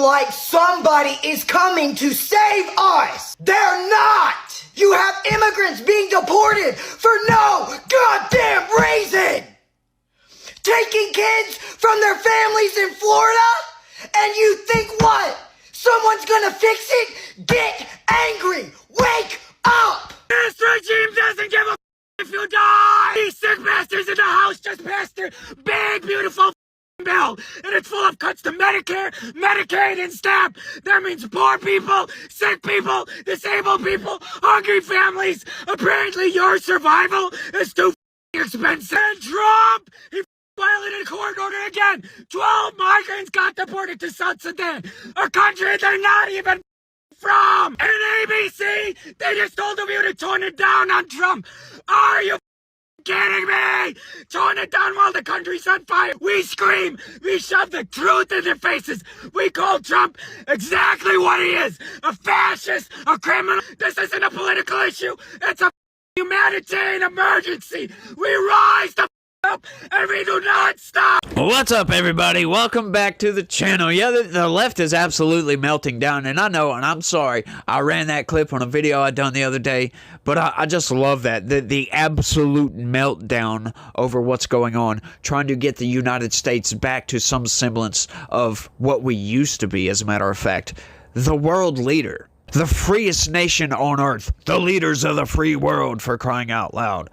like somebody is coming to save us. They're not. You have immigrants being deported for no goddamn reason. Taking kids from their families in Florida, and you think what? Someone's gonna fix it? Get angry. Wake up. This regime doesn't give a if you die. These sick bastards in the house just passed their big, beautiful bill, and it's full of cuts to Medicare, Medicaid, and SNAP. That means poor people, sick people, disabled people, hungry families. Apparently your survival is too expensive. And Trump, he violated a court order again. 12 migrants got deported to South Sudan, a country they're not even from. And ABC, they just told you to tone it down on Trump. Are you kidding me? Tone it down while the country's on fire. We scream. We shove the truth in their faces. We call Trump exactly what he is. A fascist, a criminal. This isn't a political issue. It's a humanitarian emergency. We rise the up and we do not stop. What's up, everybody? Welcome back to the channel. Yeah, the left is absolutely melting down, and I know, and I'm sorry, I ran that clip on a video I done the other day, but I just love that. The absolute meltdown over what's going on, trying to get the United States back to some semblance of what we used to be, as a matter of fact. The world leader. The freest nation on earth. The leaders of the free world, for crying out loud.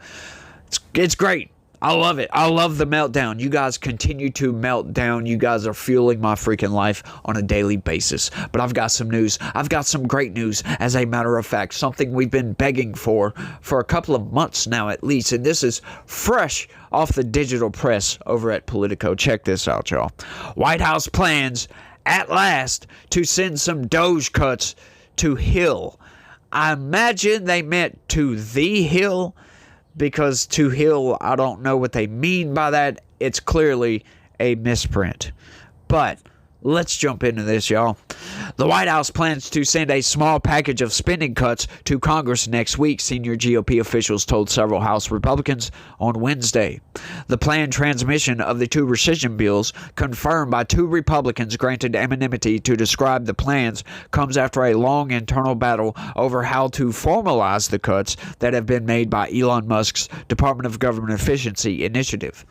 It's great. I love it. I love the meltdown. You guys continue to melt down. You guys are fueling my freaking life on a daily basis. But I've got some news. I've got some great news, as a matter of fact. Something we've been begging for a couple of months now at least. And this is fresh off the digital press over at Politico. Check this out, y'all. White House plans, at last, to send some Doge cuts to Hill. I imagine they meant to the Hill, because to Hill, I don't know what they mean by that. It's clearly a misprint. But let's jump into this, y'all. The White House plans to send a small package of spending cuts to Congress next week, senior GOP officials told several House Republicans on Wednesday. The planned transmission of the two rescission bills, confirmed by two Republicans granted anonymity to describe the plans, comes after a long internal battle over how to formalize the cuts that have been made by Elon Musk's Department of Government Efficiency initiative.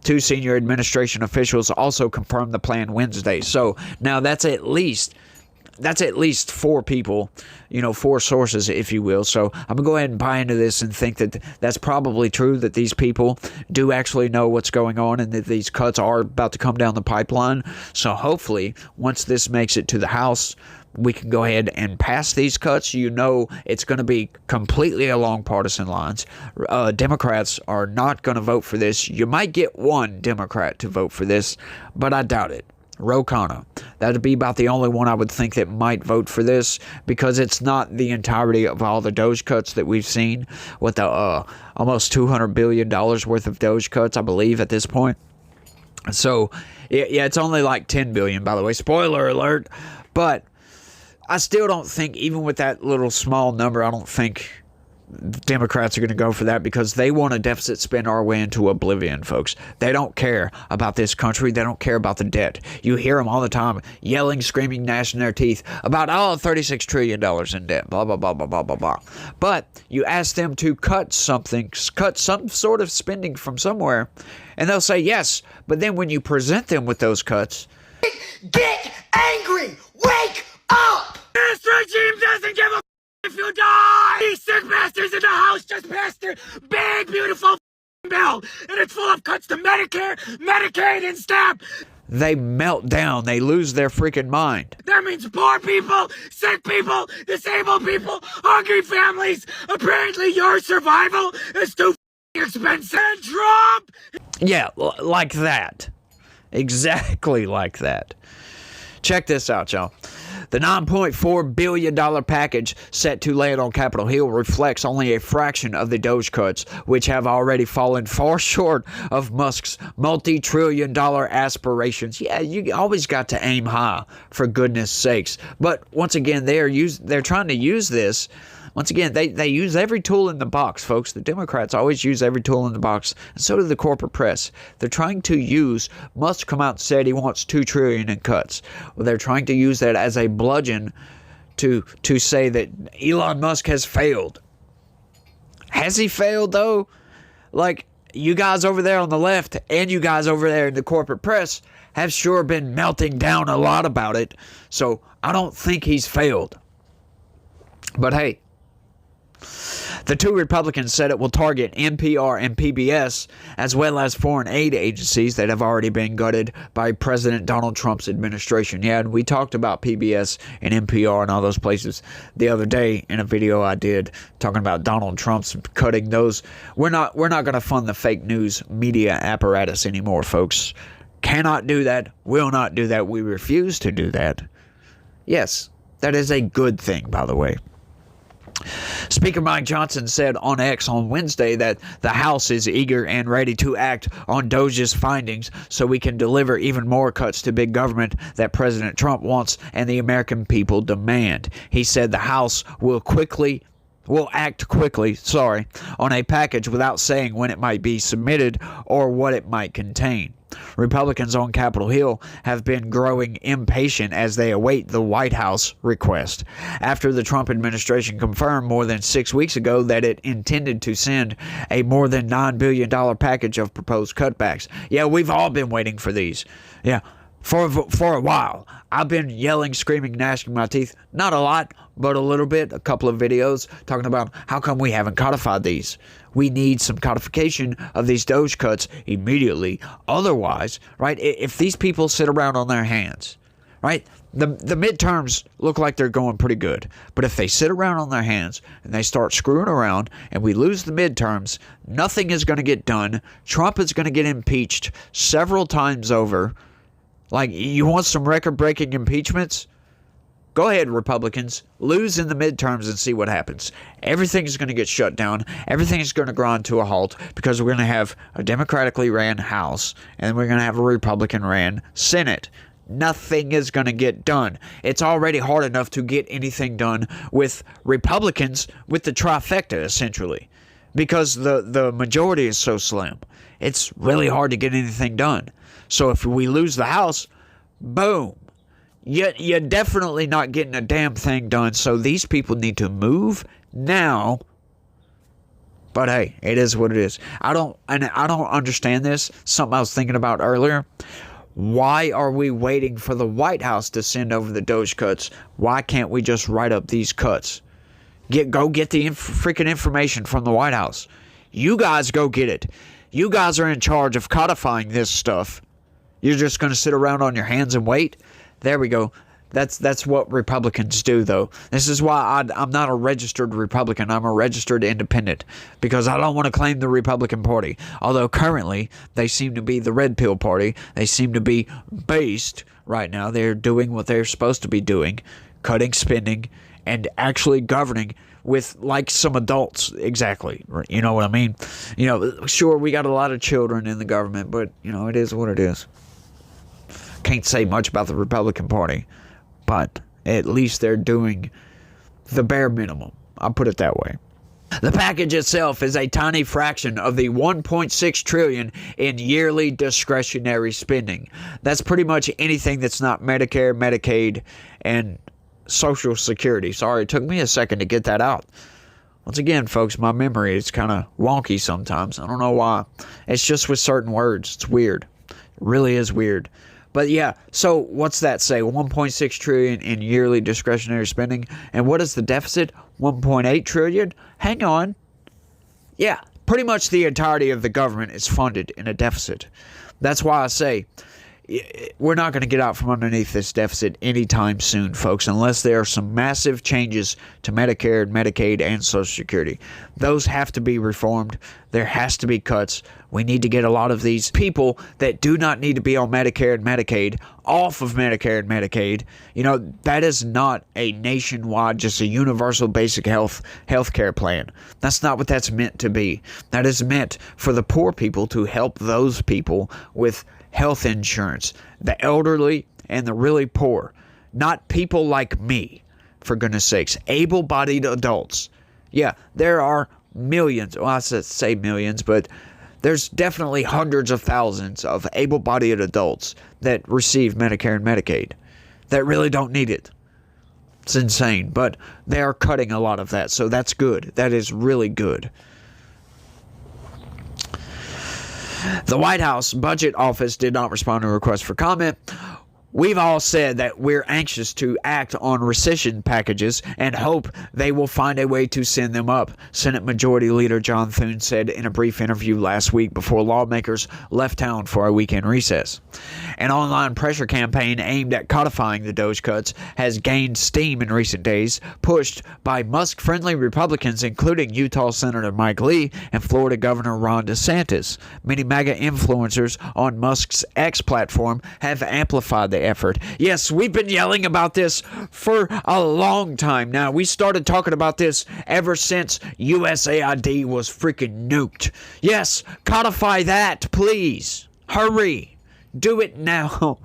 Two senior administration officials also confirmed the plan Wednesday. So now that's at least four people, four sources, if you will. So I'm going to go ahead and buy into this and think that that's probably true, that these people do actually know what's going on and that these cuts are about to come down the pipeline. So hopefully, once this makes it to the House, we can go ahead and pass these cuts. It's going to be completely along partisan lines. Democrats are not going to vote for this. You might get one Democrat to vote for this, but I doubt it. Ro Khanna. That'd be about the only one I would think that might vote for this, because it's not the entirety of all the Doge cuts that we've seen, with the almost $200 billion worth of Doge cuts, I believe, at this point. So, yeah, it's only like $10 billion, by the way. Spoiler alert. But I still don't think, even with that little small number, I don't think Democrats are going to go for that, because they want to deficit spend our way into oblivion, folks. They don't care about this country. They don't care about the debt. You hear them all the time yelling, screaming, gnashing their teeth about, $36 trillion in debt, blah, blah, blah, blah, blah, blah, blah. But you ask them to cut some sort of spending from somewhere, and they'll say yes. But then when you present them with those cuts, get angry. Wake up. This regime doesn't give a if you die. These sick bastards in the house just passed their big, beautiful bill, and it's full of cuts to Medicare, Medicaid, and SNAP. They melt down. They lose their freaking mind. That means poor people, sick people, disabled people, hungry families. Apparently your survival is too expensive. And Trump. Yeah, like that. Exactly like that. Check this out, y'all. The $9.4 billion package set to land on Capitol Hill reflects only a fraction of the Doge cuts, which have already fallen far short of Musk's multi-trillion-dollar aspirations. Yeah, you always got to aim high, for goodness sakes. But once again, they're trying to use this Once again, they use every tool in the box, folks. The Democrats always use every tool in the box, and so do the corporate press. They're trying to use, Musk come out and said he wants $2 trillion in cuts. Well, they're trying to use that as a bludgeon to say that Elon Musk has failed. Has he failed, though? Like, you guys over there on the left and you guys over there in the corporate press have sure been melting down a lot about it. So I don't think he's failed. But hey, the two Republicans said it will target NPR and PBS, as well as foreign aid agencies that have already been gutted by President Donald Trump's administration. Yeah, and we talked about PBS and NPR and all those places the other day in a video I did talking about Donald Trump's cutting those. We're not going to fund the fake news media apparatus anymore, folks. Cannot do that. Will not do that. We refuse to do that. Yes, that is a good thing, by the way. Speaker Mike Johnson said on X on Wednesday that the House is eager and ready to act on DOJ's findings so we can deliver even more cuts to big government that President Trump wants and the American people demand. He said the House will act quickly, on a package without saying when it might be submitted or what it might contain. Republicans on Capitol Hill have been growing impatient as they await the White House request. After the Trump administration confirmed more than 6 weeks ago that it intended to send a more than $9 billion package of proposed cutbacks. Yeah, we've all been waiting for these. Yeah, for a while. I've been yelling, screaming, gnashing my teeth. Not a lot, but a little bit. A couple of videos talking about how come we haven't codified these. We need some codification of these DOJ cuts immediately. Otherwise, right, if these people sit around on their hands, right, the midterms look like they're going pretty good. But if they sit around on their hands and they start screwing around and we lose the midterms, nothing is going to get done. Trump is going to get impeached several times over. Like, you want some record-breaking impeachments? Go ahead, Republicans. Lose in the midterms and see what happens. Everything's going to get shut down. Everything's going to grind to a halt because we're going to have a Democratically ran House and we're going to have a Republican ran Senate. Nothing is going to get done. It's already hard enough to get anything done with Republicans with the trifecta, essentially, because the majority is so slim. It's really hard to get anything done. So if we lose the House, boom. You're definitely not getting a damn thing done. So these people need to move now. But hey, it is what it is. I don't understand this. Something I was thinking about earlier. Why are we waiting for the White House to send over the DOJ cuts? Why can't we just write up these cuts? Go get the freaking information from the White House. You guys go get it. You guys are in charge of codifying this stuff. You're just going to sit around on your hands and wait? There we go. That's what Republicans do, though. This is why I'm not a registered Republican. I'm a registered independent because I don't want to claim the Republican Party. Although currently they seem to be the red pill party. They seem to be based right now. They're doing what they're supposed to be doing, cutting spending and actually governing with like some adults. Exactly. You know what I mean? You know, sure, we got a lot of children in the government, but you know, it is what it is. Can't say much about the Republican Party, but at least they're doing the bare minimum. I'll put it that way. The package itself is a tiny fraction of the $1.6 trillion in yearly discretionary spending. That's pretty much anything that's not Medicare, Medicaid, and Social Security. Sorry, it took me a second to get that out. Once again, folks, my memory is kind of wonky sometimes. I don't know why. It's just with certain words. It's weird. It really is weird. But yeah, so what's that say? 1.6 trillion in yearly discretionary spending. And what is the deficit? 1.8 trillion? Hang on. Yeah, pretty much the entirety of the government is funded in a deficit. That's why I say we're not going to get out from underneath this deficit anytime soon, folks, unless there are some massive changes to Medicare and Medicaid and Social Security. Those have to be reformed. There has to be cuts. We need to get a lot of these people that do not need to be on Medicare and Medicaid off of Medicare and Medicaid. You know, that is not a nationwide, just a universal basic health care plan. That's not what that's meant to be. That is meant for the poor people to help those people with health insurance, the elderly and the really poor, not people like me, for goodness sakes, able-bodied adults Yeah, there are millions, well, I say millions, but there's definitely hundreds of thousands of able-bodied adults that receive Medicare and Medicaid that really don't need it. It's insane, but they are cutting a lot of that, so that's good. That is really good. The White House Budget Office did not respond to a request for comment. We've all said that we're anxious to act on rescission packages and hope they will find a way to send them up, Senate Majority Leader John Thune said in a brief interview last week before lawmakers left town for a weekend recess. An online pressure campaign aimed at codifying the DOGE cuts has gained steam in recent days, pushed by Musk-friendly Republicans including Utah Senator Mike Lee and Florida Governor Ron DeSantis. Many MAGA influencers on Musk's X platform have amplified the effort. Yes, we've been yelling about this for a long time now. We started talking about this ever since USAID was freaking nuked. Yes, codify that, please. Hurry. Do it now.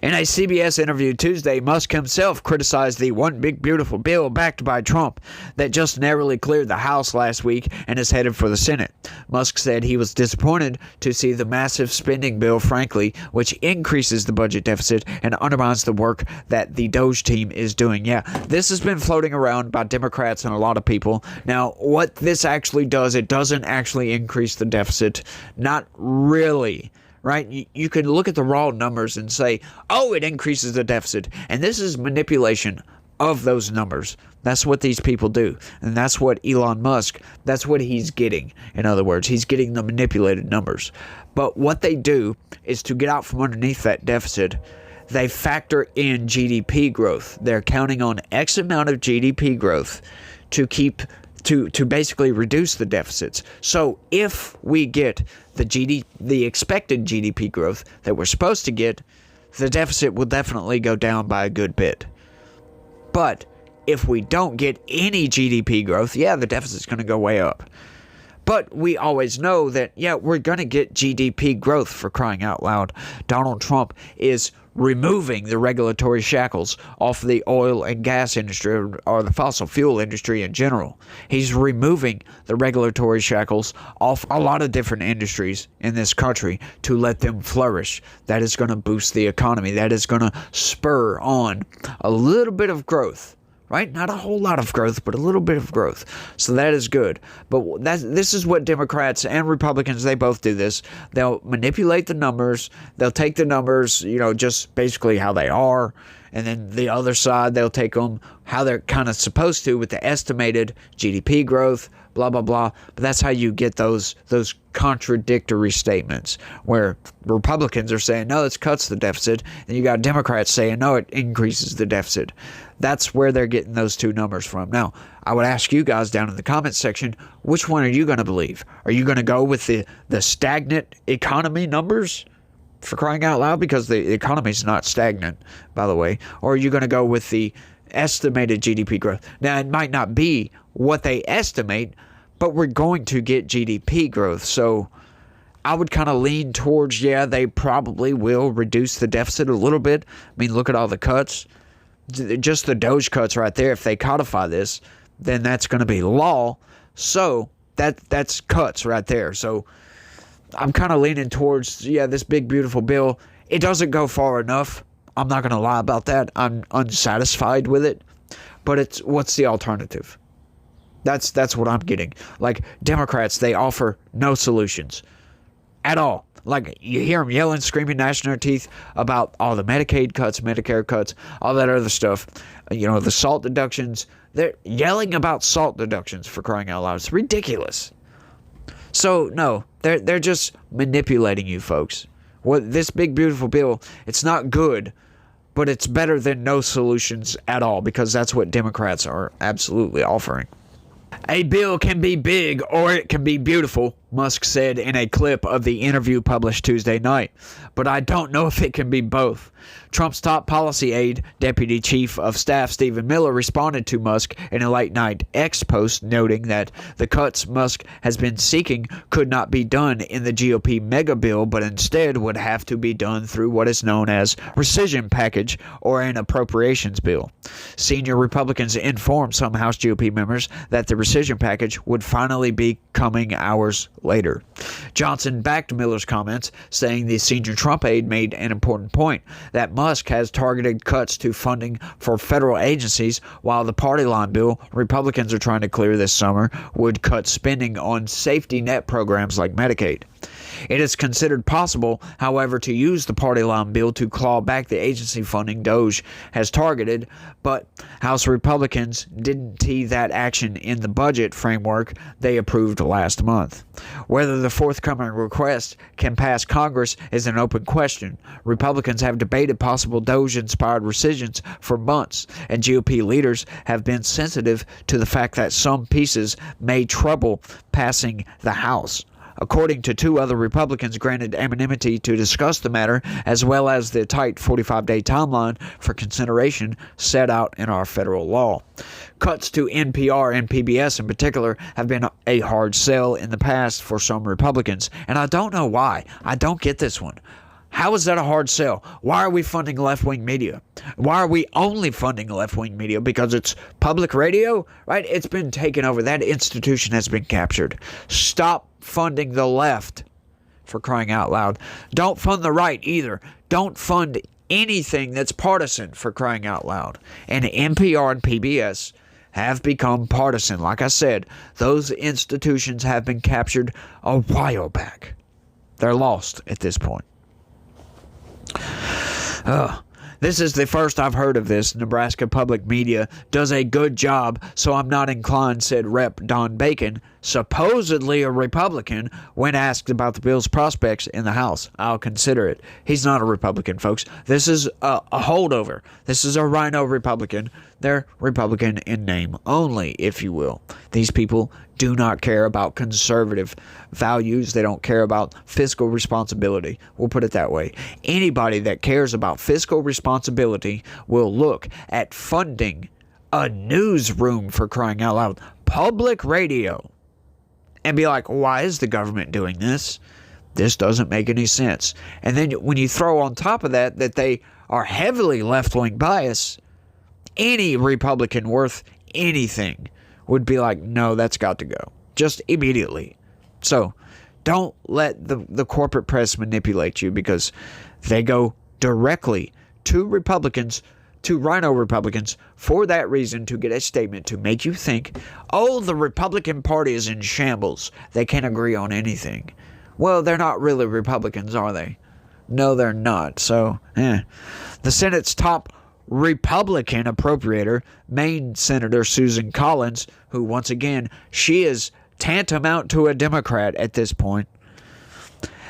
In a CBS interview Tuesday, Musk himself criticized the One Big Beautiful Bill backed by Trump that just narrowly cleared the House last week and is headed for the Senate. Musk said he was disappointed to see the massive spending bill, frankly, which increases the budget deficit and undermines the work that the DOGE team is doing. Yeah, this has been floating around by Democrats and a lot of people. Now, what this actually does, it doesn't actually increase the deficit. Not really. Right? You can look at the raw numbers and say, oh, it increases the deficit. And this is manipulation of those numbers. That's what these people do. And that's what Elon Musk, that's what he's getting. In other words, he's getting the manipulated numbers. But what they do is to get out from underneath that deficit, they factor in GDP growth. They're counting on X amount of GDP growth to keep to basically reduce the deficits. So if we get the expected GDP growth that we're supposed to get, the deficit will definitely go down by a good bit. But if we don't get any GDP growth, yeah, the deficit's going to go way up. But we always know that, yeah, we're going to get GDP growth, for crying out loud. Donald Trump is removing the regulatory shackles off the oil and gas industry, or the fossil fuel industry in general. He's removing the regulatory shackles off a lot of different industries in this country to let them flourish. That is going to boost the economy. That is going to spur on a little bit of growth. Right? Not a whole lot of growth, but a little bit of growth. So that is good. But this is what Democrats and Republicans, they both do this. They'll manipulate the numbers. They'll take the numbers, just basically how they are. And then the other side, they'll take them how they're kind of supposed to with the estimated GDP growth, blah, blah, blah. But that's how you get those contradictory statements where Republicans are saying, no, it cuts the deficit. And you got Democrats saying, no, it increases the deficit. That's where they're getting those two numbers from. Now, I would ask you guys down in the comments section, which one are you going to believe? Are you going to go with the stagnant economy numbers? For crying out loud, because the economy is not stagnant, by the way. Or are you going to go with the estimated GDP growth? Now, it might not be what they estimate, but we're going to get GDP growth. So I would kind of lean towards, yeah, they probably will reduce the deficit a little bit. I mean, look at all the cuts. Just the DOGE cuts right there. If they codify this, then that's going to be law. So that's cuts right there. So I'm kind of leaning towards, yeah, this big, beautiful bill. It doesn't go far enough. I'm not going to lie about that. I'm unsatisfied with it. But what's the alternative? That's what I'm getting. Like, Democrats, they offer no solutions at all. Like, you hear them yelling, screaming, gnashing their teeth about all the Medicaid cuts, Medicare cuts, all that other stuff. The SALT deductions. They're yelling about SALT deductions, for crying out loud. It's ridiculous. So, no, they're just manipulating you folks. This big, beautiful bill, it's not good, but it's better than no solutions at all, because that's what Democrats are absolutely offering. A bill can be big or it can be beautiful. Musk said in a clip of the interview published Tuesday night. But I don't know if it can be both. Trump's top policy aide, Deputy Chief of Staff Stephen Miller, responded to Musk in a late-night X post, noting that the cuts Musk has been seeking could not be done in the GOP mega bill, but instead would have to be done through what is known as rescission package or an appropriations bill. Senior Republicans informed some House GOP members that the rescission package would finally be coming hours later. Johnson backed Miller's comments, saying the senior Trump aide made an important point, that Musk has targeted cuts to funding for federal agencies, while the party line bill Republicans are trying to clear this summer would cut spending on safety net programs like Medicaid. It is considered possible, however, to use the party line bill to claw back the agency funding DOJ has targeted, but House Republicans didn't see that action in the budget framework they approved last month. Whether the forthcoming request can pass Congress is an open question. Republicans have debated possible DOJ-inspired rescissions for months, and GOP leaders have been sensitive to the fact that some pieces may trouble passing the House. According to two other Republicans granted anonymity to discuss the matter, as well as the tight 45-day timeline for consideration set out in our federal law. Cuts to NPR and PBS in particular have been a hard sell in the past for some Republicans, and I don't know why. I don't get this one. How is that a hard sell? Why are we funding left-wing media? Why are we only funding left-wing media? Because it's public radio, right? It's been taken over. That institution has been captured. Stop funding the left, for crying out loud. Don't fund the right either. Don't fund anything that's partisan, for crying out loud. And NPR and PBS have become partisan. Like I said, those institutions have been captured a while back. They're lost at this point. This is the first I've heard of this. Nebraska Public Media does a good job, so I'm not inclined, said Rep. Don Bacon, supposedly a Republican, when asked about the bill's prospects in the House. I'll consider it. He's not a Republican, folks. This is a holdover. This is a rhino Republican. They're Republican in name only, if you will. These people do not care about conservative values. They don't care about fiscal responsibility. We'll put it that way. Anybody that cares about fiscal responsibility will look at funding a newsroom, for crying out loud, public radio, and be like, why is the government doing this? This doesn't make any sense. And then when you throw on top of that they are heavily left-wing biased, any Republican worth anything would be like, no, that's got to go. Just immediately. So don't let the corporate press manipulate you, because they go directly to Republicans, to rhino Republicans, for that reason, to get a statement to make you think, oh, the Republican Party is in shambles. They can't agree on anything. Well, they're not really Republicans, are they? No, they're not. So, The Senate's top Republican appropriator, Maine Senator Susan Collins, who once again, she is tantamount to a Democrat at this point,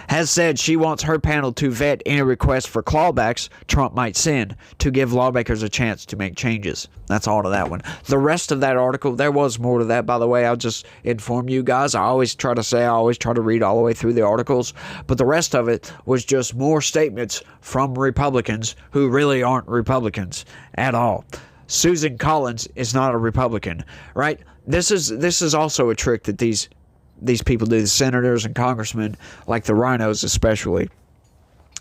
has said she wants her panel to vet any request for clawbacks Trump might send to give lawmakers a chance to make changes. That's all to that one. The rest of that article, there was more to that, by the way. I'll just inform you guys. I always try to read all the way through the articles, but the rest of it was just more statements from Republicans who really aren't Republicans at all. Susan Collins is not a Republican, right? This is also a trick that these people do, the senators and congressmen, like the rhinos especially.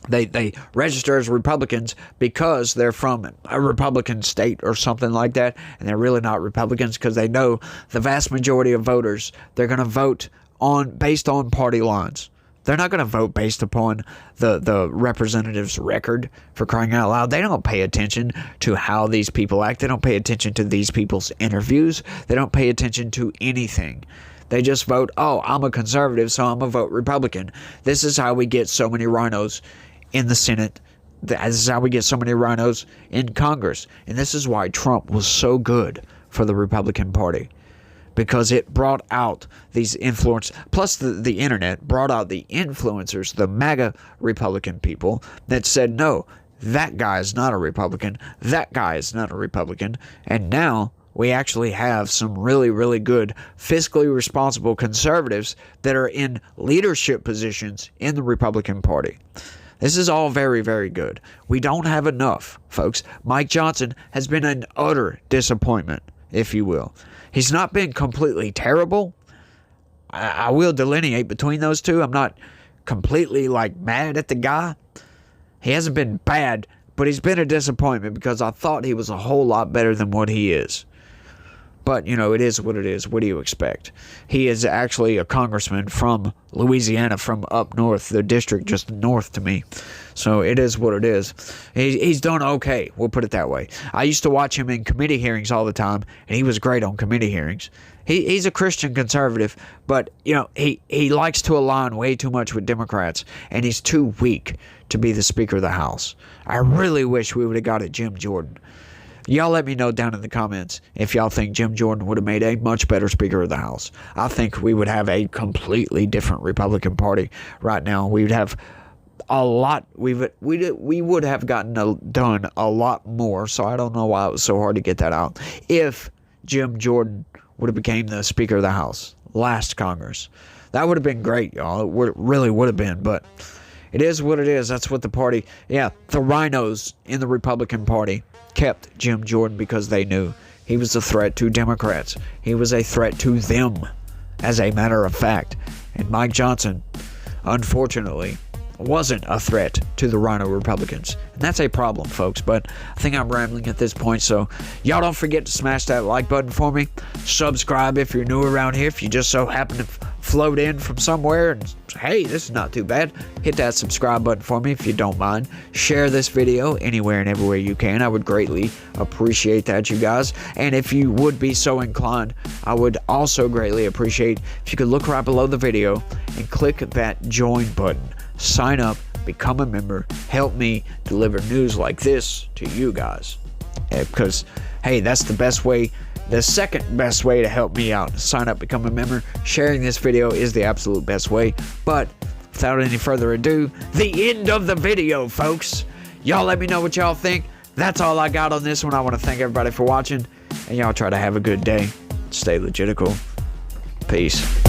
They register as Republicans because they're from a Republican state or something like that, and they're really not Republicans because they know the vast majority of voters, they're going to vote based on party lines. They're not going to vote based upon the representative's record, for crying out loud. They don't pay attention to how these people act. They don't pay attention to these people's interviews. They don't pay attention to anything. They just vote, oh, I'm a conservative, so I'm going to vote Republican. This is how we get so many rhinos in the Senate. This is how we get so many rhinos in Congress. And this is why Trump was so good for the Republican Party, because it brought out these plus the internet brought out the influencers, the MAGA Republican people that said, no, that guy is not a Republican. That guy is not a Republican. And now we actually have some really, really good, fiscally responsible conservatives that are in leadership positions in the Republican Party. This is all very, very good. We don't have enough, folks. Mike Johnson has been an utter disappointment, if you will. He's not been completely terrible. I will delineate between those two. I'm not completely, mad at the guy. He hasn't been bad, but he's been a disappointment because I thought he was a whole lot better than what he is. But, it is what it is. What do you expect? He is actually a congressman from Louisiana, from up north, the district just north to me. So it is what it is. He's done okay. We'll put it that way. I used to watch him in committee hearings all the time, and he was great on committee hearings. He's a Christian conservative, but, he likes to align way too much with Democrats, and he's too weak to be the Speaker of the House. I really wish we would have got Jim Jordan. Y'all let me know down in the comments if y'all think Jim Jordan would have made a much better Speaker of the House. I think we would have a completely different Republican Party right now. We would have a lot. We would have gotten done a lot more. So I don't know why it was so hard to get that out. If Jim Jordan would have became the Speaker of the House last Congress, that would have been great, y'all. It really would have been, but it is what it is. That's what the party. Yeah, the rhinos in the Republican Party kept Jim Jordan because they knew he was a threat to Democrats. He was a threat to them, as a matter of fact. And Mike Johnson, unfortunately, wasn't a threat to the rhino Republicans. And that's a problem, folks. But I think I'm rambling at this point. So y'all don't forget to smash that like button for me. Subscribe if you're new around here. If you just so happen to float in from somewhere and hey, this is not too bad, hit that subscribe button for me if you don't mind. Share this video anywhere and everywhere you can. I would greatly appreciate that, you guys. And if you would be so inclined, I would also greatly appreciate if you could look right below the video and click that join button. Sign up, become a member, help me deliver news like this to you guys. Because, hey, that's the best way. The second best way to help me out. Sign up, become a member. Sharing this video is the absolute best way. But without any further ado, the end of the video, folks. Y'all let me know what y'all think. That's all I got on this one. I want to thank everybody for watching. And y'all try to have a good day. Stay legitical. Peace.